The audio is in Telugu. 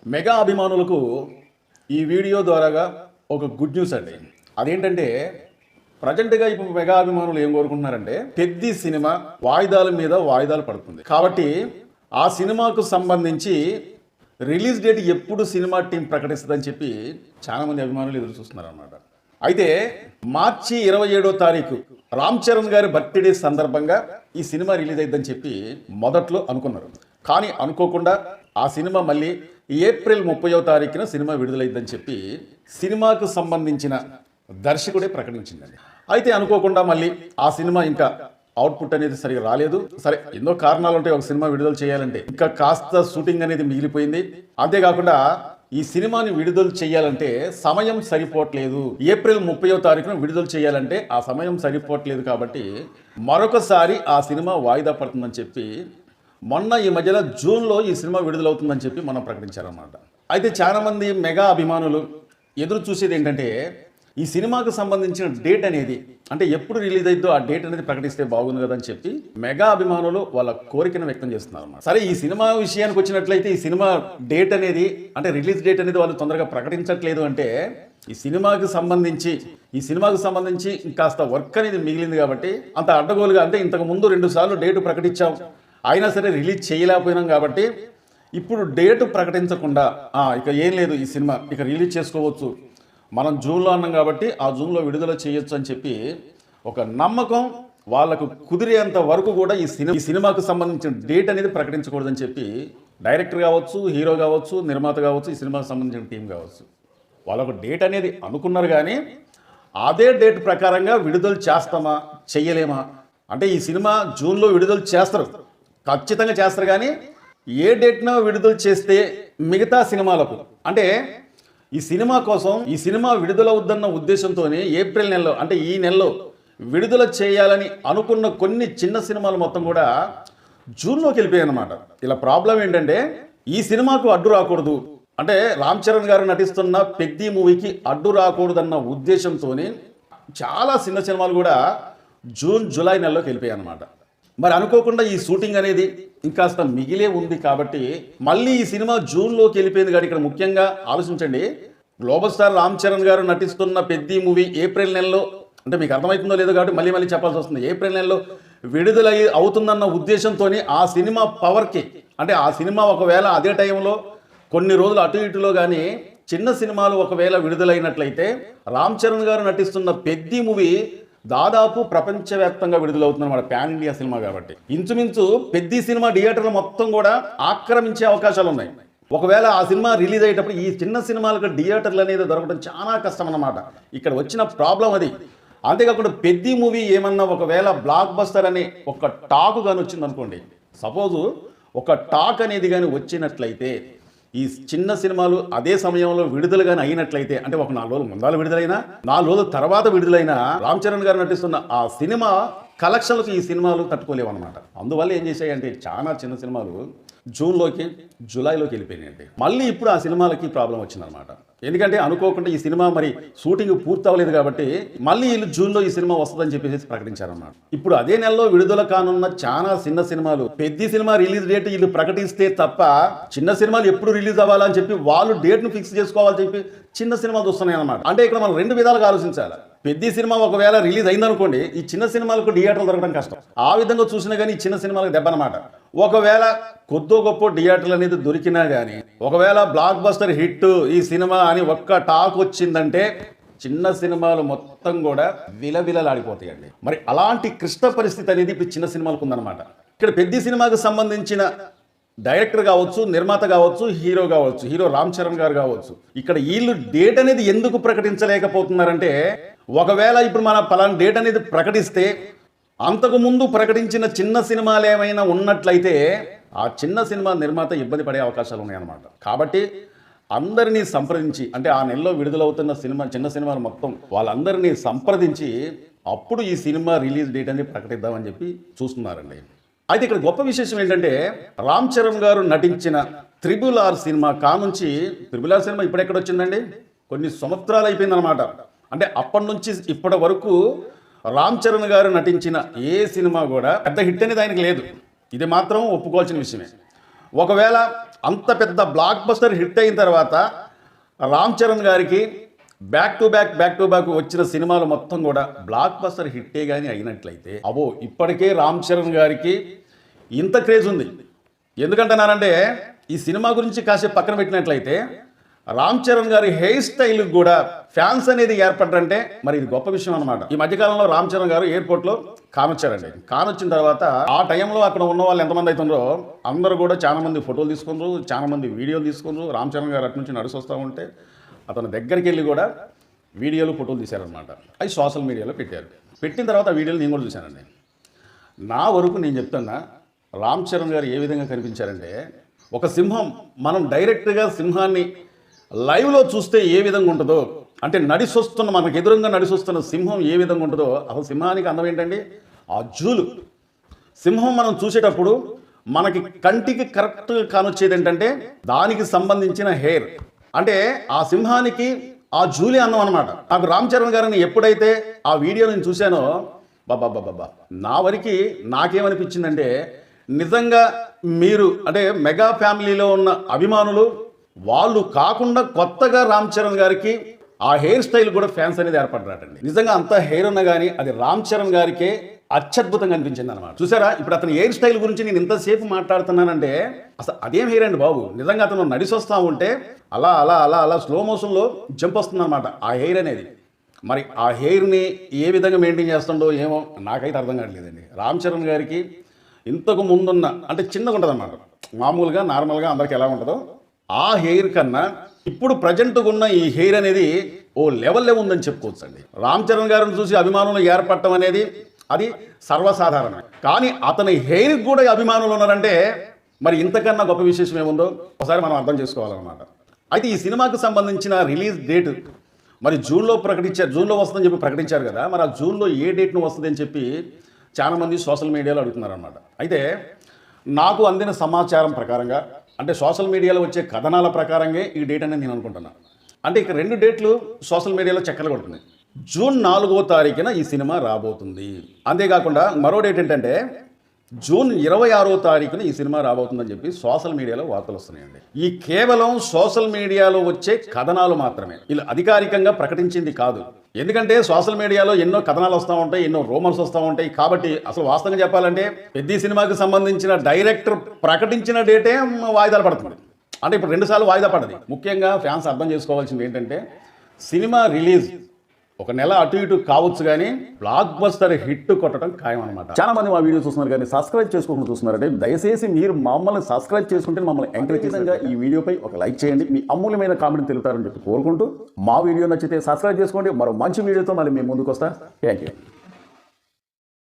మెగా అభిమానులకు ఈ వీడియో ద్వారాగా ఒక గుడ్ న్యూస్ అండి. అదేంటంటే ప్రజెంట్గా ఇప్పుడు మెగా అభిమానులు ఏం కోరుకుంటున్నారంటే పెద్ది సినిమా వాయిదాల మీద వాయిదాలు పడుతుంది కాబట్టి ఆ సినిమాకు సంబంధించి రిలీజ్ డేట్ ఎప్పుడు సినిమా టీం ప్రకటిస్తుందని చెప్పి చాలామంది అభిమానులు ఎదురు చూస్తున్నారు అన్నమాట. అయితే మార్చి 27వ తారీఖు రామ్ చరణ్ గారి బర్త్డే సందర్భంగా ఈ సినిమా రిలీజ్ అయిద్దని చెప్పి మొదట్లో అనుకున్నారు. కానీ అనుకోకుండా ఆ సినిమా మళ్ళీ ఏప్రిల్ 30వ తారీఖున సినిమా విడుదలైద్దని చెప్పి సినిమాకు సంబంధించిన దర్శకుడే ప్రకటించిందండి. అయితే అనుకోకుండా మళ్ళీ ఆ సినిమా ఇంకా అవుట్పుట్ అనేది సరిగా రాలేదు. సరే, ఎన్నో కారణాలు ఉంటాయి ఒక సినిమా విడుదల చేయాలంటే. ఇంకా కాస్త షూటింగ్ అనేది మిగిలిపోయింది. అంతేకాకుండా ఈ సినిమాని విడుదల చేయాలంటే సమయం సరిపోవట్లేదు. ఏప్రిల్ 30వ తారీఖున విడుదల చేయాలంటే ఆ సమయం సరిపోవట్లేదు. కాబట్టి మరొకసారి ఆ సినిమా వాయిదా పడుతుందని చెప్పి మొన్న ఈ మధ్యలో జూన్లో ఈ సినిమా విడుదలవుతుందని చెప్పి మనం ప్రకటించారన్నమాట. అయితే చాలామంది మెగా అభిమానులు ఎదురు చూసేది ఏంటంటే ఈ సినిమాకు సంబంధించిన డేట్ అనేది, అంటే ఎప్పుడు రిలీజ్ అయిద్దో ఆ డేట్ అనేది ప్రకటిస్తే బాగుంది కదా అని చెప్పి మెగా అభిమానులు వాళ్ళ కోరికను వ్యక్తం చేస్తున్నారు అన్నమాట. సరే, ఈ సినిమా విషయానికి వచ్చినట్లయితే ఈ సినిమా డేట్ అనేది, అంటే రిలీజ్ డేట్ అనేది వాళ్ళు తొందరగా ప్రకటించట్లేదు. అంటే ఈ సినిమాకు సంబంధించి ఇంకాస్త వర్క్ అనేది మిగిలింది కాబట్టి అంత అడ్డగోలుగా, అంటే ఇంతకు ముందు 2 సార్లు డేటు ప్రకటించాం అయినా సరే రిలీజ్ చేయలేకపోయినాం కాబట్టి ఇప్పుడు డేటు ప్రకటించకుండా ఇక ఏం లేదు, ఈ సినిమా ఇక రిలీజ్ చేసుకోవచ్చు, మనం జూన్లో అన్నాం కాబట్టి ఆ జూన్లో విడుదల చేయొచ్చు అని చెప్పి ఒక నమ్మకం వాళ్ళకు కుదిరేంత వరకు కూడా ఈ సినిమాకు సంబంధించిన డేట్ అనేది ప్రకటించకూడదని చెప్పి డైరెక్టర్ కావచ్చు, హీరో కావచ్చు, నిర్మాత కావచ్చు, ఈ సినిమాకు సంబంధించిన టీం కావచ్చు వాళ్ళకు డేట్ అనేది అనుకున్నారు. కానీ అదే డేట్ ప్రకారంగా విడుదల చేస్తామా చెయ్యలేమా అంటే ఈ సినిమా జూన్లో విడుదల చేస్తారు, ఖచ్చితంగా చేస్తారు. కానీ ఏ డేట్న విడుదల చేస్తే మిగతా సినిమాలకు, అంటే ఈ సినిమా కోసం ఈ సినిమా విడుదలవుద్దన్న ఉద్దేశంతోనే ఏప్రిల్ నెలలో, అంటే ఈ నెలలో విడుదల చేయాలని అనుకున్న కొన్ని చిన్న సినిమాలు మొత్తం కూడా జూన్లోకి వెళ్ళిపోయాయి అన్నమాట. ఇలా ప్రాబ్లం ఏంటంటే ఈ సినిమాకు అడ్డు రాకూడదు, అంటే రామ్ చరణ్ గారు నటిస్తున్న పెద్ది మూవీకి అడ్డు రాకూడదన్న ఉద్దేశంతోనే చాలా చిన్న సినిమాలు కూడా జూన్ జూలై నెలలోకి వెళ్ళిపోయాయి అన్నమాట. మరి అనుకోకుండా ఈ షూటింగ్ అనేది ఇంకాస్త మిగిలే ఉంది కాబట్టి మళ్ళీ ఈ సినిమా జూన్లోకి వెళ్ళిపోయింది. కానీ ఇక్కడ ముఖ్యంగా ఆలోచించండి, గ్లోబల్ స్టార్ రామ్ చరణ్ గారు నటిస్తున్న పెద్ది మూవీ ఏప్రిల్ నెలలో, అంటే మీకు అర్థమవుతుందో లేదో కాబట్టి మళ్ళీ చెప్పాల్సి వస్తుంది, ఏప్రిల్ నెలలో విడుదల అవుతుందన్న ఉద్దేశంతోనే ఆ సినిమా పవర్కి, అంటే ఆ సినిమా ఒకవేళ అదే టైంలో కొన్ని రోజులు అటు ఇటులో కానీ చిన్న సినిమాలు ఒకవేళ విడుదలైనట్లయితే రామ్ చరణ్ గారు నటిస్తున్న పెద్ది మూవీ దాదాపు ప్రపంచవ్యాప్తంగా విడుదలవుతుందన్నమాట. ప్యాన్ ఇండియా సినిమా కాబట్టి ఇంచుమించు పెద్ది సినిమా థియేటర్లు మొత్తం కూడా ఆక్రమించే అవకాశాలు ఉన్నాయి. ఒకవేళ ఆ సినిమా రిలీజ్ అయ్యేటప్పుడు ఈ చిన్న సినిమాలకు థియేటర్లు అనేది దొరకడం చాలా కష్టం అన్నమాట. ఇక్కడ వచ్చిన ప్రాబ్లం అది. అంతేకాకుండా పెద్ది మూవీ ఏమన్నా ఒకవేళ బ్లాక్ బస్టర్ అనే ఒక టాక్ కానీ వచ్చింది అనుకోండి, సపోజు ఒక టాక్ అనేది కానీ వచ్చినట్లయితే ఈ చిన్న సినిమాలు అదే సమయంలో విడుదల కానీ అయినట్లయితే, అంటే ఒక 4 రోజులు ముందాలు విడుదలైనా 4 రోజుల తర్వాత విడుదలైనా రామ్ చరణ్ గారు నటిస్తున్న ఆ సినిమా కలెక్షన్లకు ఈ సినిమాలు తట్టుకోలేవు అనమాట. అందువల్ల ఏం చేశాయంటే చాలా చిన్న సినిమాలు జూన్లోకి జూలైలోకి వెళ్ళిపోయినాయండి. మళ్ళీ ఇప్పుడు ఆ సినిమాలకి ప్రాబ్లం వచ్చిందనమాట. ఎందుకంటే అనుకోకుండా ఈ సినిమా మరి షూటింగ్ పూర్తి అవ్వలేదు కాబట్టి మళ్ళీ వీళ్ళు జూన్లో ఈ సినిమా వస్తుందని చెప్పేసి ప్రకటించారన్నమాట. ఇప్పుడు అదే నెలలో విడుదల కానున్న చాలా చిన్న సినిమాలు పెద్ద సినిమా రిలీజ్ డేట్ వీళ్ళు ప్రకటిస్తే తప్ప చిన్న సినిమాలు ఎప్పుడు రిలీజ్ అవ్వాలని చెప్పి వాళ్ళు డేట్ను ఫిక్స్ చేసుకోవాలని చెప్పి చిన్న సినిమాలు వస్తున్నాయి అన్నమాట. అంటే ఇక్కడ మనం 2 విధాలుగా ఆలోచించాలి. పెద్ద సినిమా ఒకవేళ రిలీజ్ అయిందనుకోండి, ఈ చిన్న సినిమాలకు థియేటర్లు దొరకడం కష్టం. ఆ విధంగా చూసినా కానీ ఈ చిన్న సినిమాలకు దెబ్బ అనమాట. ఒకవేళ కొద్దో గొప్ప థియేటర్లు అనేది దొరికినా కానీ ఒకవేళ బ్లాక్ బస్టర్ హిట్ ఈ సినిమా అని ఒక్క టాక్ వచ్చిందంటే చిన్న సినిమాలు మొత్తం కూడా విలవిలలాడిపోతాయండి. మరి అలాంటి క్లిష్ట పరిస్థితి అనేది ఇప్పుడు చిన్న సినిమాలకు ఉందన్నమాట. ఇక్కడ పెద్ద సినిమాకు సంబంధించిన డైరెక్టర్ కావచ్చు, నిర్మాత కావచ్చు, హీరో కావచ్చు, హీరో రామ్ చరణ్ గారు కావచ్చు, ఇక్కడ వీళ్ళు డేట్ అనేది ఎందుకు ప్రకటించలేకపోతున్నారంటే ఒకవేళ ఇప్పుడు మన పలానా డేట్ అనేది ప్రకటిస్తే అంతకుముందు ప్రకటించిన చిన్న సినిమాలు ఏమైనా ఉన్నట్లయితే ఆ చిన్న సినిమా నిర్మాత ఇబ్బంది పడే అవకాశాలు ఉన్నాయన్నమాట. కాబట్టి అందరినీ సంప్రదించి, అంటే ఆ నెలలో విడుదలవుతున్న చిన్న సినిమాలు మొత్తం వాళ్ళందరినీ సంప్రదించి అప్పుడు ఈ సినిమా రిలీజ్ డేట్ అనేది ప్రకటిద్దామని చెప్పి చూస్తున్నారండి. అయితే ఇక్కడ గొప్ప విశేషం ఏంటంటే రామ్ చరణ్ గారు నటించిన RRR సినిమా కానుంచి RRR సినిమా ఇప్పుడెక్కడ వచ్చిందండి, కొన్ని సంవత్సరాలు అయిపోయిందనమాట. అంటే అప్పటి నుంచి ఇప్పటి వరకు రామ్ చరణ్ గారు నటించిన ఏ సినిమా కూడా పెద్ద హిట్ అనేది ఆయనకి లేదు. ఇది మాత్రం ఒప్పుకోవాల్సిన విషయమే. ఒకవేళ అంత పెద్ద బ్లాక్ బస్టర్ హిట్ అయిన తర్వాత రామ్ చరణ్ గారికి బ్యాక్ టు బ్యాక్ వచ్చిన సినిమాలు మొత్తం కూడా బ్లాక్ బస్టర్ హిట్టే కానీ అయినట్లయితే ఇప్పటికే రామ్ చరణ్ గారికి ఇంత క్రేజ్ ఉంది. ఎందుకంటున్నానంటే ఈ సినిమా గురించి కాసేపు పక్కన పెట్టినట్లయితే రామ్ చరణ్ గారి హెయిర్ స్టైల్ కూడా ఫ్యాన్స్ అనేది ఏర్పడ్డంటే మరి ఇది గొప్ప విషయం అనమాట. ఈ మధ్యకాలంలో రామ్ చరణ్ గారు ఎయిర్పోర్ట్లో కానొచ్చారండి. కానొచ్చిన తర్వాత ఆ టైంలో అక్కడ ఉన్న వాళ్ళు ఎంతమంది అవుతుందో అందరూ కూడా చాలా మంది ఫోటోలు తీసుకున్నారు, చాలా మంది వీడియోలు తీసుకున్నారు. రామ్ చరణ్ గారు అటు నుంచి నడిచొస్తూ ఉంటే అతను దగ్గరికి వెళ్ళి కూడా వీడియోలు ఫోటోలు తీశారనమాట. అవి సోషల్ మీడియాలో పెట్టారు. పెట్టిన తర్వాత ఆ వీడియోలు నేను కూడా చూశానండి. నా వరకు నేను చెప్తున్నా, రామ్ చరణ్ గారు ఏ విధంగా కనిపించారంటే ఒక సింహం, మనం డైరెక్ట్గా సింహాన్ని లైవ్లో చూస్తే ఏ విధంగా ఉంటుందో, అంటే మనకు ఎదురుగా నడిచొస్తున్న సింహం ఏ విధంగా ఉంటుందో, అసలు సింహానికి అందం ఏంటండి, ఆ జూలు. సింహం మనం చూసేటప్పుడు మనకి కంటికి కరెక్ట్ కానొచ్చేది ఏంటంటే దానికి సంబంధించిన హెయిర్, అంటే ఆ సింహానికి ఆ జూలి అందం అనమాట. నాకు రామ్ చరణ్ గారిని ఎప్పుడైతే ఆ వీడియో నేను చూశానో బాబా నా వరకు నాకేమనిపించిందంటే నిజంగా మీరు అంటే మెగా ఫ్యామిలీలో ఉన్న అభిమానులు వాళ్ళు కాకుండా కొత్తగా రామ్ చరణ్ గారికి ఆ హెయిర్ స్టైల్ కూడా ఫ్యాన్స్ అనేది ఏర్పడ్డారండి. నిజంగా అంత హెయిర్ ఉన్నా కానీ అది రామ్ చరణ్ గారికే అత్యద్భుతంగా అనిపించింది అనమాట. చూసారా, ఇప్పుడు అతని హెయిర్ స్టైల్ గురించి నేను ఇంతసేపు మాట్లాడుతున్నానంటే అసలు అదేం హెయిర్ అండి బాబు. నిజంగా అతను నడిచొస్తా ఉంటే అలా అలా అలా అలా స్లో మోషన్లో జంప్ వస్తుంది అనమాట ఆ హెయిర్ అనేది. మరి ఆ హెయిర్ని ఏ విధంగా మెయింటైన్ చేస్తుండో ఏమో నాకైతే అర్థం కావట్లేదండి. రామ్ చరణ్ గారికి ఇంతకు ముందున్న అంటే చిన్నగా ఉంటుంది అన్నమాట, మామూలుగా నార్మల్గా అందరికి ఎలా ఉంటుందో ఆ హెయిర్ కన్నా ఇప్పుడు ప్రజెంట్గా ఉన్న ఈ హెయిర్ అనేది ఓ లెవెల్లో ఉందని చెప్పుకోవచ్చు అండి. రామ్ చరణ్ గారిని చూసి అభిమానులు ఏర్పడటం అనేది అది సర్వసాధారణమే. కానీ అతని హెయిర్కి కూడా అభిమానులు ఉన్నారంటే మరి ఇంతకన్నా గొప్ప విశేషం ఏముందో ఒకసారి మనం అర్థం చేసుకోవాలన్నమాట. అయితే ఈ సినిమాకు సంబంధించిన రిలీజ్ డేట్ మరి జూన్లో వస్తుందని చెప్పి ప్రకటించారు కదా. మరి ఆ జూన్లో ఏ డేట్ను వస్తుంది అని చెప్పి చాలామంది సోషల్ మీడియాలో అడుగుతున్నారన్నమాట. అయితే నాకు అందిన సమాచారం ప్రకారంగా అంటే సోషల్ మీడియాలో వచ్చే కథనాల ప్రకారంగా ఈ డేట్ అనేది నేను అనుకుంటున్నాను. అంటే ఇక 2 డేట్లు సోషల్ మీడియాలో చక్కలు కొడుతున్నాయి. జూన్ 4వ తారీఖున ఈ సినిమా రాబోతుంది. అంతేకాకుండా మరో డేట్ ఏంటంటే జూన్ 26వ తారీఖున ఈ సినిమా రాబోతుందని చెప్పి సోషల్ మీడియాలో వార్తలు వస్తున్నాయండి. ఈ కేవలం సోషల్ మీడియాలో వచ్చే కథనాలు మాత్రమే, ఇలా అధికారికంగా ప్రకటించింది కాదు. ఎందుకంటే సోషల్ మీడియాలో ఎన్నో కథనాలు వస్తూ ఉంటాయి, ఎన్నో రూమర్స్ వస్తూ ఉంటాయి. కాబట్టి అసలు వాస్తవంగా చెప్పాలంటే పెద్ద సినిమాకి సంబంధించిన డైరెక్టర్ ప్రకటించిన డేటే వాయిదాలు పడుతుంది. అంటే ఇప్పుడు 2 సార్లు వాయిదా పడ్డది. ముఖ్యంగా ఫ్యాన్స్ అర్థం చేసుకోవాల్సింది ఏంటంటే సినిమా రిలీజ్ 1 నెల అటు ఇటు కావచ్చు కానీ బ్లాక్ బస్టర్ హిట్ కొట్టడం ఖాయం అనమాట. చాలా మంది మా వీడియో చూస్తున్నారు కానీ సబ్స్క్రైబ్ చేసుకోకుండా చూస్తున్నారంటే దయచేసి మీరు మమ్మల్ని సబ్స్క్రైబ్ చేసుకుంటే మమ్మల్ని ఎంకరేజ్ చేసేందుగా ఈ వీడియోపై ఒక లైక్ చేయండి. మీ అమూల్యమైన కామెంట్ తెలుపుతారని చెప్పి కోరుకుంటూ మా వీడియో నచ్చితే సబ్స్క్రైబ్ చేసుకోండి. మరో మంచి వీడియోతో మళ్ళీ మేము ముందుకు వస్తా. Thank you.